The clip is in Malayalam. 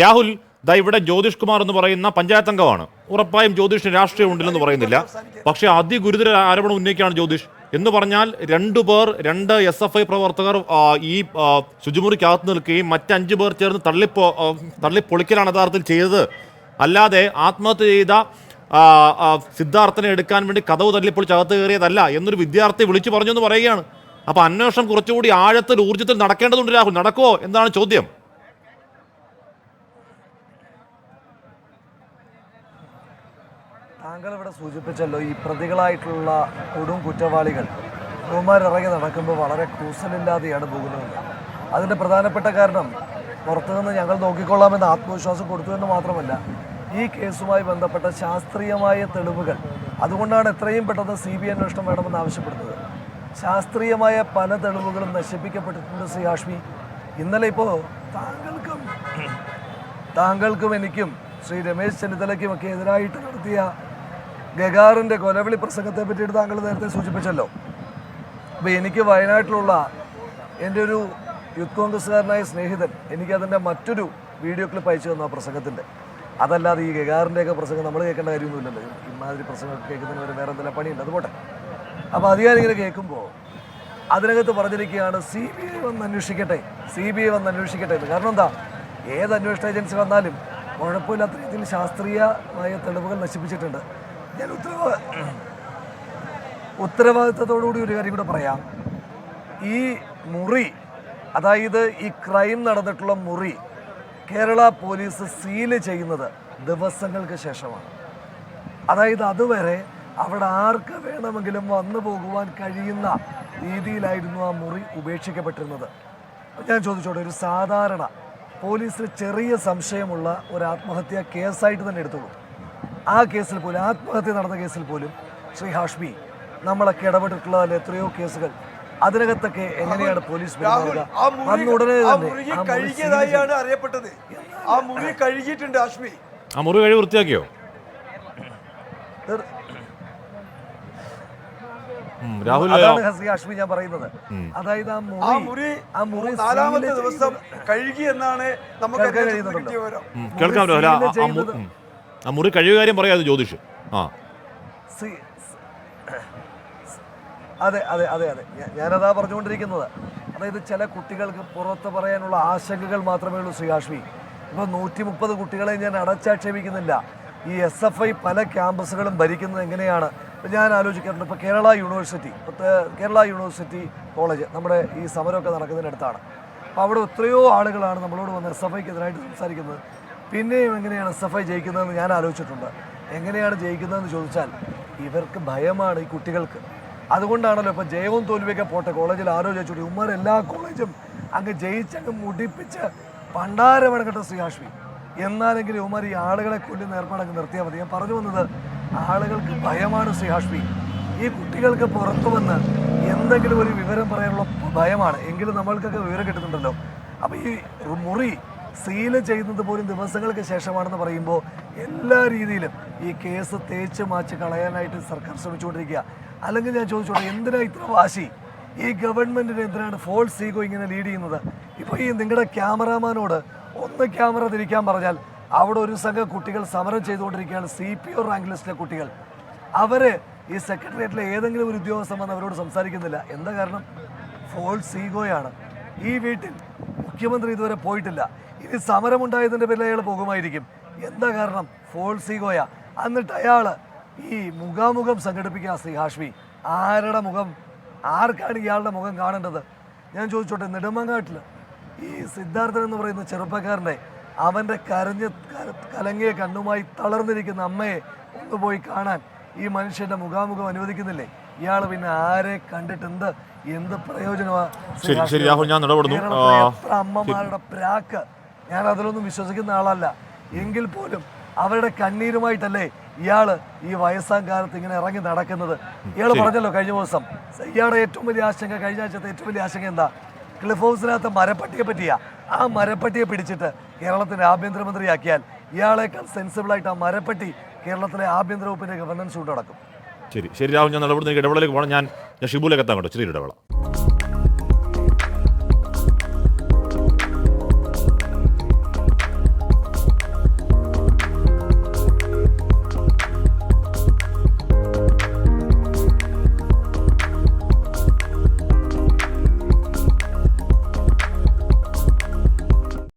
രാഹുൽ ഇവിടെ ജ്യോതിഷ് കുമാർ എന്ന് പറയുന്ന പഞ്ചായത്ത് അംഗമാണ്. ഉറപ്പായും ജ്യോതിഷിന് രാഷ്ട്രീയം ഉണ്ടില്ലെന്ന് പറയുന്നില്ല. പക്ഷേ അതിഗുരുതര ആരോപണം ഉന്നയിക്കുകയാണ് ജ്യോതിഷ്. എന്ന് പറഞ്ഞാൽ രണ്ട് SFI പ്രവർത്തകർ ഈ ശുചിമുറിക്കകത്ത് നിൽക്കുകയും മറ്റ് 5 പേർ ചേർന്ന് തള്ളിപ്പൊളിക്കലാണ് യഥാർത്ഥത്തിൽ ചെയ്തത്. അല്ലാതെ ആത്മഹത്യ ചെയ്ത സിദ്ധാർത്ഥനെ എടുക്കാൻ വേണ്ടി കതവ് തല്ലിപ്പൊളിച്ച് അകത്ത് കയറിയതല്ല എന്നൊരു വിദ്യാർത്ഥി വിളിച്ചു പറഞ്ഞു എന്ന് പറയുകയാണ്. അപ്പോൾ അന്വേഷണം കുറച്ചുകൂടി ആഴത്തിൽ ഊർജ്ജത്തിൽ നടക്കേണ്ടതുണ്ട്. രാഹുൽ, നടക്കുമോ എന്താണ് ചോദ്യം? താങ്കൾ ഇവിടെ സൂചിപ്പിച്ചല്ലോ, ഈ പ്രതികളായിട്ടുള്ള കൊടും കുറ്റവാളികൾ ഇറങ്ങി നടക്കുമ്പോൾ വളരെ കൂസലില്ലാതെയാണ് പോകുന്നത്. അതിൻ്റെ പ്രധാനപ്പെട്ട കാരണം പുറത്തുനിന്ന് ഞങ്ങൾ നോക്കിക്കൊള്ളാമെന്ന് ആത്മവിശ്വാസം കൊടുത്തു എന്ന് മാത്രമല്ല, ഈ കേസുമായി ബന്ധപ്പെട്ട ശാസ്ത്രീയമായ തെളിവുകൾ, അതുകൊണ്ടാണ് എത്രയും പെട്ടെന്ന് CBI അന്വേഷണം വേണമെന്ന് ആവശ്യപ്പെടുന്നത്. ശാസ്ത്രീയമായ പല തെളിവുകളും നശിപ്പിക്കപ്പെട്ടിട്ടുണ്ട് ശ്രീ ഹാഷ്മി. ഇന്നലെ ഇപ്പോൾ താങ്കൾക്കും എനിക്കും ശ്രീ രമേശ് ചെന്നിത്തലയ്ക്കുമൊക്കെ എതിരായിട്ട് നടത്തിയ ഗഗാറിൻ്റെ കൊലവിളി പ്രസംഗത്തെ പറ്റിയിട്ട് താങ്കൾ നേരത്തെ സൂചിപ്പിച്ചല്ലോ. അപ്പോൾ എനിക്ക് വയനാട്ടിലുള്ള എൻ്റെ ഒരു യൂത്ത് കോൺഗ്രസ്സുകാരനായ സ്നേഹിതൻ എനിക്കതിൻ്റെ മറ്റൊരു വീഡിയോ ക്ലിപ്പ് അയച്ചു തന്നു ആ പ്രസംഗത്തിൻ്റെ. അതല്ലാതെ ഈ ഗഗാറിൻ്റെയൊക്കെ പ്രസംഗം നമ്മൾ കേൾക്കേണ്ട കാര്യമൊന്നുമില്ലല്ലോ. ഇമാതിരി പ്രസംഗമൊക്കെ കേൾക്കുന്നതിന് വേറെ എന്തെല്ലാം പണിയുണ്ട്, അതുപോട്ടെ. അപ്പോൾ അത് ഞാനിങ്ങനെ കേൾക്കുമ്പോൾ അതിനകത്ത് പറഞ്ഞിരിക്കുകയാണ് CBI വന്ന് അന്വേഷിക്കട്ടെ എന്ന്. കാരണം എന്താ, ഏത് അന്വേഷണ ഏജൻസി വന്നാലും കുഴപ്പമില്ലാത്ത രീതിയിൽ ശാസ്ത്രീയമായ തെളിവുകൾ നശിപ്പിച്ചിട്ടുണ്ട്. ഞാൻ ഉത്തരവാദിത്തത്തോടുകൂടി ഒരു കാര്യം കൂടെ പറയാം. ഈ മുറി, അതായത് ഈ ക്രൈം നടന്നിട്ടുള്ള മുറി കേരള പോലീസ് സീല് ചെയ്യുന്നത് ദിവസങ്ങൾക്ക് ശേഷമാണ്. അതായത് അതുവരെ അവിടെ ആർക്ക് വേണമെങ്കിലും വന്നു പോകുവാൻ കഴിയുന്ന രീതിയിലായിരുന്നു ആ മുറി ഉപേക്ഷിക്കപ്പെട്ടിരുന്നത്. ഞാൻ ചോദിച്ചോട്ടെ, ഒരു സാധാരണ പോലീസിന് ചെറിയ സംശയമുള്ള ഒരു ആത്മഹത്യാ കേസായിട്ട് തന്നെ എടുത്തോളൂ. ആ കേസിൽ പോലും, ആത്മഹത്യ നടന്ന കേസിൽ പോലും ശ്രീ ഹാഷ്മി, നമ്മളൊക്കെ ഇടപെട്ടിട്ടുള്ള എത്രയോ കേസുകൾ, അതിനകത്തൊക്കെ എങ്ങനെയാണ് പോലീസ് പെരുമാറുക? അന്ന് ഉടനെ തന്നെ അറിയപ്പെട്ടത് ആ മുറി കഴുകിയിട്ടുണ്ട്. ഹാഷ്മി, ആ മുറി കഴുകി വൃത്തിയാക്കിയോ? ഹാഷ്മി ഞാൻ പറയുന്നത്, അതായത് ആ മുറി നാലാമത്തെ ദിവസം കഴുകി എന്നാണ് നമുക്ക് ആ മുറി കഴിയുക കാര്യം പറയാതെ ജ്യോതിഷ്. അതെ അതെ അതെ അതെ ഞാനതാ പറഞ്ഞുകൊണ്ടിരിക്കുന്നത്. അതായത് ചില കുട്ടികൾക്ക് പുറത്ത് പറയാനുള്ള ആശങ്കകൾ മാത്രമേ ഉള്ളൂ ശ്രീ ഹാഷ്മി. ഇപ്പോൾ 130 കുട്ടികളെ ഞാൻ അടച്ചാക്ഷേപിക്കുന്നില്ല. ഈ SFI പല ക്യാമ്പസുകളും ഭരിക്കുന്നത് എങ്ങനെയാണ് ഞാൻ ആലോചിക്കാറുണ്ട്. ഇപ്പോൾ കേരള യൂണിവേഴ്സിറ്റി കോളേജ് നമ്മുടെ ഈ സമരമൊക്കെ നടക്കുന്നതിനടുത്താണ്. അപ്പോൾ അവിടെ എത്രയോ ആളുകളാണ് നമ്മളോട് വന്ന് SFIക്കെതിരായിട്ട് സംസാരിക്കുന്നത്. പിന്നെയും എങ്ങനെയാണ് SFI ജയിക്കുന്നതെന്ന് ഞാൻ ആലോചിച്ചിട്ടുണ്ട്. എങ്ങനെയാണ് ജയിക്കുന്നതെന്ന് ചോദിച്ചാൽ ഇവർക്ക് ഭയമാണ് ഈ കുട്ടികൾക്ക്. അതുകൊണ്ടാണല്ലോ ഇപ്പോൾ ജയവും തോൽവിയൊക്കെ പോട്ടെ, കോളേജിൽ ആലോചിച്ചു ഉമ്മാർ എല്ലാ കോളേജും അങ്ങ് ജയിച്ചങ്ങ് മുടിപ്പിച്ച് പണ്ടാരമടക്കട്ടെ ശ്രീ ഹാഷ്മി. എന്നാലെങ്കിലും ഉമ്മാർ ഈ ആളുകളെ കൊല്ലുന്ന ഏർപ്പാടങ്ങ് നിർത്തിയാൽ മതി. ഞാൻ പറഞ്ഞു വന്നത്, ആളുകൾക്ക് ഭയമാണ് ശ്രീ ഹാഷ്മി. ഈ കുട്ടികൾക്ക് പുറത്തു വന്ന് എന്തെങ്കിലും ഒരു വിവരം പറയാനുള്ള ഭയമാണ്. എങ്കിലും നമ്മൾക്കൊക്കെ വിവരം കിട്ടുന്നുണ്ടല്ലോ. അപ്പോൾ ഈ മുറി സീല് ചെയ്യുന്നത് പോലും ദിവസങ്ങൾക്ക് ശേഷമാണെന്ന് പറയുമ്പോൾ എല്ലാ രീതിയിലും ഈ കേസ് തേച്ച് മാച്ച് കളയാനായിട്ട് സർക്കാർ ശ്രമിച്ചുകൊണ്ടിരിക്കുക. അല്ലെങ്കിൽ ഞാൻ ചോദിച്ചോട്ടെ, എന്തിനാ ഇത്ര വാശി? ഈ ഗവൺമെൻറ്റിന് എന്തിനാണ് ഫോൾസ് ഈഗോ ഇങ്ങനെ ലീഡ് ചെയ്യുന്നത്? ഇപ്പോൾ ഈ നിങ്ങളുടെ ക്യാമറാമാനോട് ഒന്ന് ക്യാമറ തിരിക്കാൻ പറഞ്ഞാൽ അവിടെ ഒരു സംഘം കുട്ടികൾ സമരം ചെയ്തുകൊണ്ടിരിക്കുകയാണ്. CPO റാങ്ക് ലിസ്റ്റിലെ കുട്ടികൾ. അവർ ഈ സെക്രട്ടേറിയറ്റിലെ ഏതെങ്കിലും ഒരു ഉദ്യോഗസ്ഥൻ വന്ന് അവരോട് സംസാരിക്കുന്നില്ല. എന്താ കാരണം? ഫോൾസ് ഈഗോയാണ്. ഈ വീട്ടിൽ മുഖ്യമന്ത്രി ഇതുവരെ പോയിട്ടില്ല. ഇനി സമരമുണ്ടായതിൻ്റെ പേരിൽ അയാൾ പോകുമായിരിക്കും. എന്താ കാരണം? ഫോൾസ് ഈഗോയാ. എന്നിട്ട് അയാൾ ഈ മുഖാമുഖം സംഘടിപ്പിക്കുക ശ്രീ ഹാഷ്മി. ആരുടെ മുഖം? ആർക്കാണ് ഇയാളുടെ മുഖം കാണേണ്ടത്? ഞാൻ ചോദിച്ചോട്ടെ, നെടുമങ്ങാട്ടിൽ ഈ സിദ്ധാർത്ഥൻ എന്ന് പറയുന്ന ചെറുപ്പക്കാരൻ്റെ അവൻ്റെ കലങ്ങിയ കണ്ണുമായി തളർന്നിരിക്കുന്ന അമ്മയെ ഒന്ന് പോയി കാണാൻ ഈ മനുഷ്യൻ്റെ മുഖാമുഖം അനുവദിക്കുന്നില്ലേ? ഇയാൾ പിന്നെ ആരെ കണ്ടിട്ട് എന്ത് പ്രയോജനമാണ്? എത്ര അമ്മമാരുടെ പ്രാക്ക്! ഞാൻ അതിലൊന്നും വിശ്വസിക്കുന്ന ആളല്ല. എങ്കിൽ പോലും അവരുടെ കണ്ണീരുമായിട്ടല്ലേ ഇയാള് ഈ വയസ്സാം കാലത്ത് ഇങ്ങനെ ഇറങ്ങി നടക്കുന്നത്? ഇയാൾ പറഞ്ഞല്ലോ കഴിഞ്ഞ ദിവസം, ഇയാളുടെ ഏറ്റവും വലിയ ആശങ്ക, കഴിഞ്ഞ ആഴ്ചത്തെ ഏറ്റവും വലിയ ആശങ്ക എന്താ? ക്ലിഫ് ഹൗസിനകത്ത് മരപ്പട്ടിയെ പറ്റിയാ. ആ മരപ്പട്ടിയെ പിടിച്ചിട്ട് കേരളത്തിൻ്റെ ആഭ്യന്തരമന്ത്രിയാക്കിയാൽ ഇയാളേക്കാൾ സെൻസിബിളായിട്ട് ആ മരപ്പട്ടി കേരളത്തിലെ ആഭ്യന്തര വകുപ്പിൻ്റെ ഗവർണൻസ് കൊണ്ട് നടക്കും. ശരി രാഹുൽ, ഞാൻ ഇടപെടലേക്ക് പോകണം. ഞാൻ ഷിബുലേക്ക് എത്താൻ കേട്ടോ. ചെറിയ ഇടവേള.